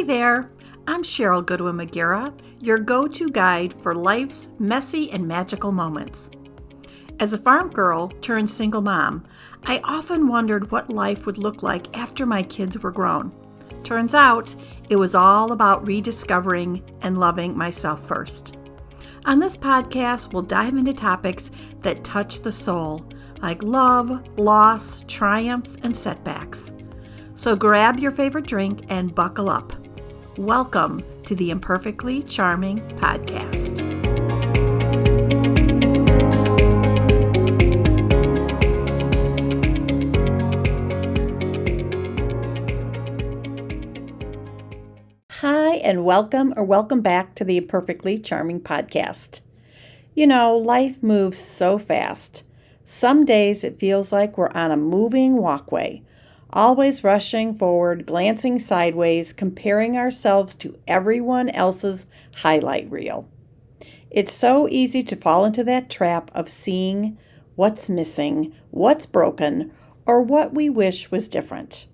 Hey there, I'm Cheryl Goodwin-McGarrah, your go-to guide for life's messy and magical moments. As a farm girl turned single mom, I often wondered what life would look like after my kids were grown. Turns out, it was all about rediscovering and loving myself first. On this podcast, we'll dive into topics that touch the soul, like love, loss, triumphs, and setbacks. So grab your favorite drink and buckle up. Welcome to the Imperfectly Charming Podcast. Hi, and welcome back to the Imperfectly Charming Podcast. You know, life moves so fast. Some days it feels like we're on a moving walkway, always rushing forward, glancing sideways, comparing ourselves to everyone else's highlight reel. It's so easy to fall into that trap of seeing what's missing, what's broken, or what we wish was different.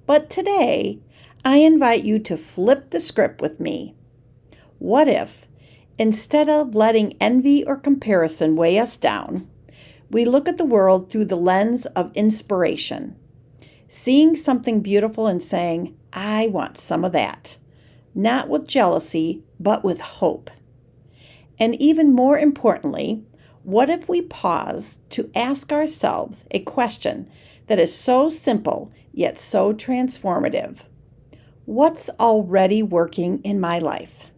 But today, I invite you to flip the script with me. What if, instead of letting envy or comparison weigh us down, we look at the world through the lens of inspiration? Seeing something beautiful and saying, I want some of that. Not with jealousy, but with hope. And even more importantly, what if we pause to ask ourselves a question that is so simple yet so transformative? What's already working in my life?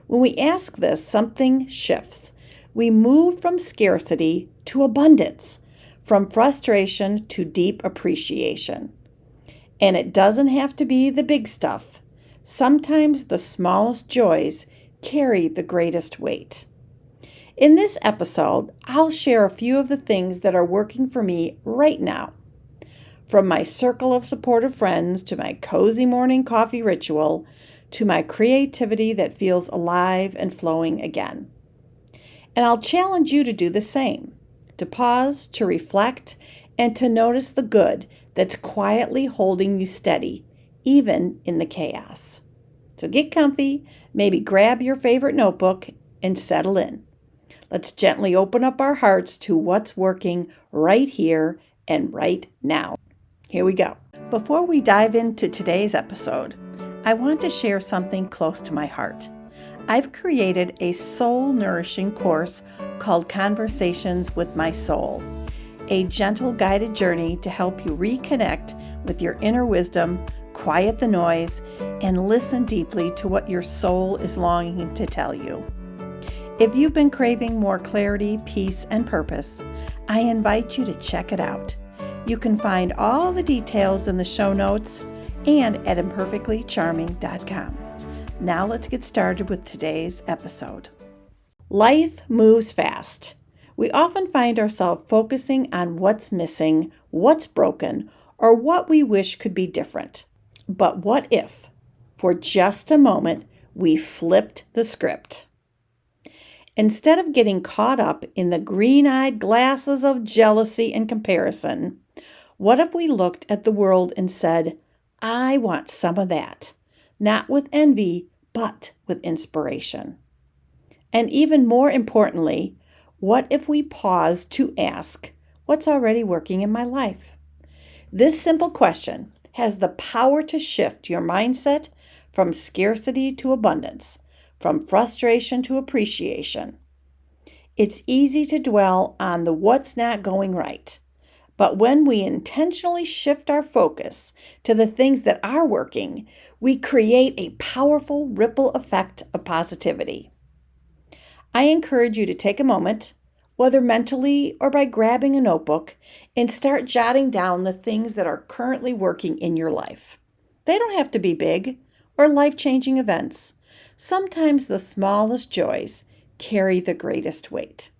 When we ask this, something shifts. We move from scarcity to abundance, from frustration to deep appreciation. And it doesn't have to be the big stuff. Sometimes the smallest joys carry the greatest weight. In this episode, I'll share a few of the things that are working for me right now. From my circle of supportive friends to my cozy morning coffee ritual to my creativity that feels alive and flowing again. And I'll challenge you to do the same. To pause, to reflect, and to notice the good that's quietly holding you steady, even in the chaos. So get comfy, maybe grab your favorite notebook, and settle in. Let's gently open up our hearts to what's working right here and right now. Here we go. Before we dive into today's episode, I want to share something close to my heart. I've created a soul-nourishing course called Conversations with My Soul, a gentle guided journey to help you reconnect with your inner wisdom, quiet the noise, and listen deeply to what your soul is longing to tell you. If you've been craving more clarity, peace, and purpose, I invite you to check it out. You can find all the details in the show notes and at imperfectlycharming.com. Now let's get started with today's episode. Life moves fast. We often find ourselves focusing on what's missing, what's broken, or what we wish could be different. But what if, for just a moment, we flipped the script? Instead of getting caught up in the green-eyed glasses of jealousy and comparison, what if we looked at the world and said, I want some of that? Not with envy, but with inspiration. And even more importantly, what if we pause to ask, what's already working in my life? This simple question has the power to shift your mindset from scarcity to abundance, from frustration to appreciation. It's easy to dwell on the what's not going right. But when we intentionally shift our focus to the things that are working, we create a powerful ripple effect of positivity. I encourage you to take a moment, whether mentally or by grabbing a notebook, and start jotting down the things that are currently working in your life. They don't have to be big or life-changing events. Sometimes the smallest joys carry the greatest weight.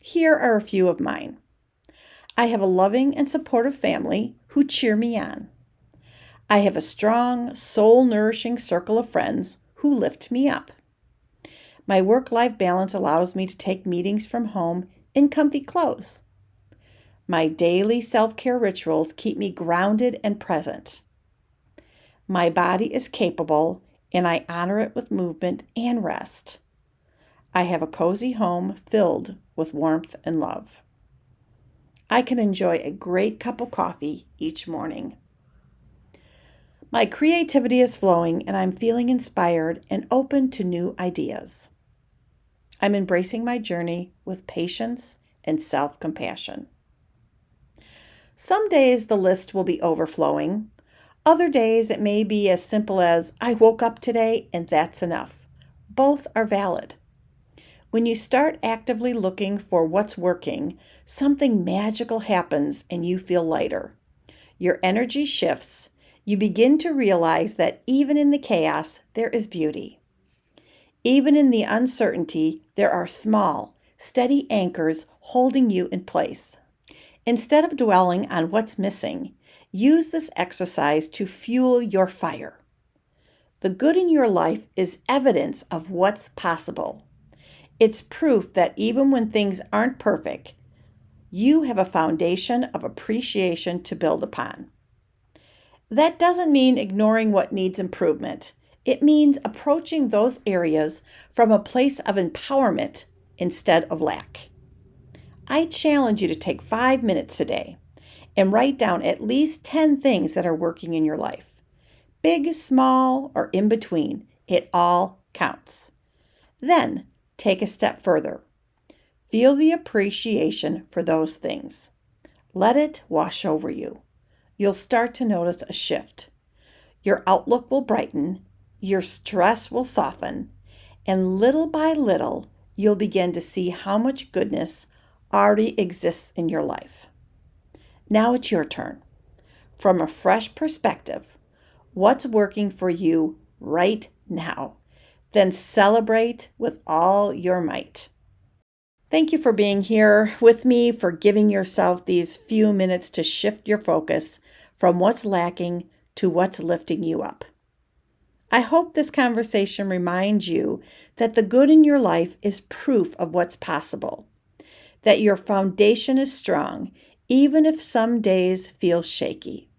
Here are a few of mine. I have a loving and supportive family who cheer me on. I have a strong, soul-nourishing circle of friends who lift me up. My work-life balance allows me to take meetings from home in comfy clothes. My daily self-care rituals keep me grounded and present. My body is capable, and I honor it with movement and rest. I have a cozy home filled with warmth and love. I can enjoy a great cup of coffee each morning. My creativity is flowing, and I'm feeling inspired and open to new ideas. I'm embracing my journey with patience and self-compassion. Some days the list will be overflowing. Other days it may be as simple as, I woke up today and that's enough. Both are valid. When you start actively looking for what's working, something magical happens and you feel lighter. Your energy shifts. You begin to realize that even in the chaos, there is beauty. Even in the uncertainty, there are small, steady anchors holding you in place. Instead of dwelling on what's missing, use this exercise to fuel your fire. The good in your life is evidence of what's possible. It's proof that even when things aren't perfect, you have a foundation of appreciation to build upon. That doesn't mean ignoring what needs improvement. It means approaching those areas from a place of empowerment instead of lack. I challenge you to take 5 minutes today and write down at least 10 things that are working in your life. Big, small, or in between, it all counts. Then take a step further. Feel the appreciation for those things. Let it wash over you. You'll start to notice a shift. Your outlook will brighten, your stress will soften, and little by little, you'll begin to see how much goodness already exists in your life. Now it's your turn. From a fresh perspective, what's working for you right now? Then celebrate with all your might. Thank you for being here with me, for giving yourself these few minutes to shift your focus from what's lacking to what's lifting you up. I hope this conversation reminds you that the good in your life is proof of what's possible, that your foundation is strong, even if some days feel shaky.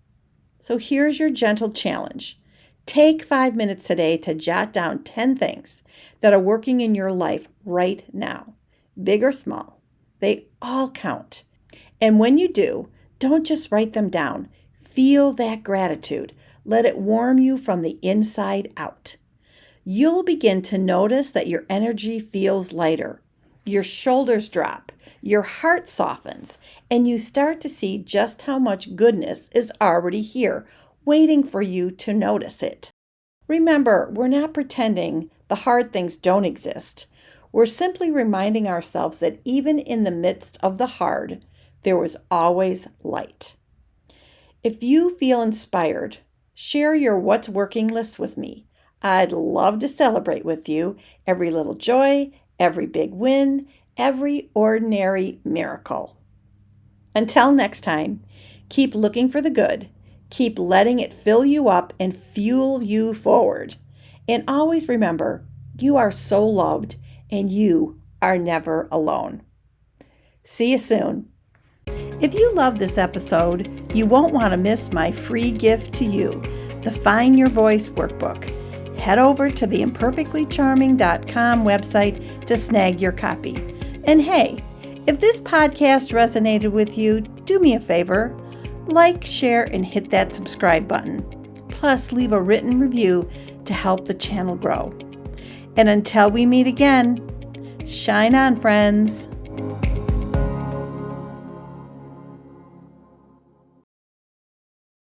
So here's your gentle challenge. Take 5 minutes today to jot down 10 things that are working in your life right now. Big or small, they all count. And when you do, don't just write them down. Feel that gratitude. Let it warm you from the inside out. You'll begin to notice that your energy feels lighter. Your shoulders drop, your heart softens, and you start to see just how much goodness is already here, waiting for you to notice it. Remember, we're not pretending the hard things don't exist. We're simply reminding ourselves that even in the midst of the hard, there was always light. If you feel inspired, share your what's working list with me. I'd love to celebrate with you every little joy, every big win, every ordinary miracle. Until next time, keep looking for the good. Keep letting it fill you up and fuel you forward. And always remember, you are so loved and you are never alone. See you soon. If you love this episode, you won't want to miss my free gift to you, the Find Your Voice Workbook. Head over to the imperfectlycharming.com website to snag your copy. And hey, if this podcast resonated with you, do me a favor. Like, share, and hit that subscribe button. Plus, leave a written review to help the channel grow. And until we meet again, shine on, friends.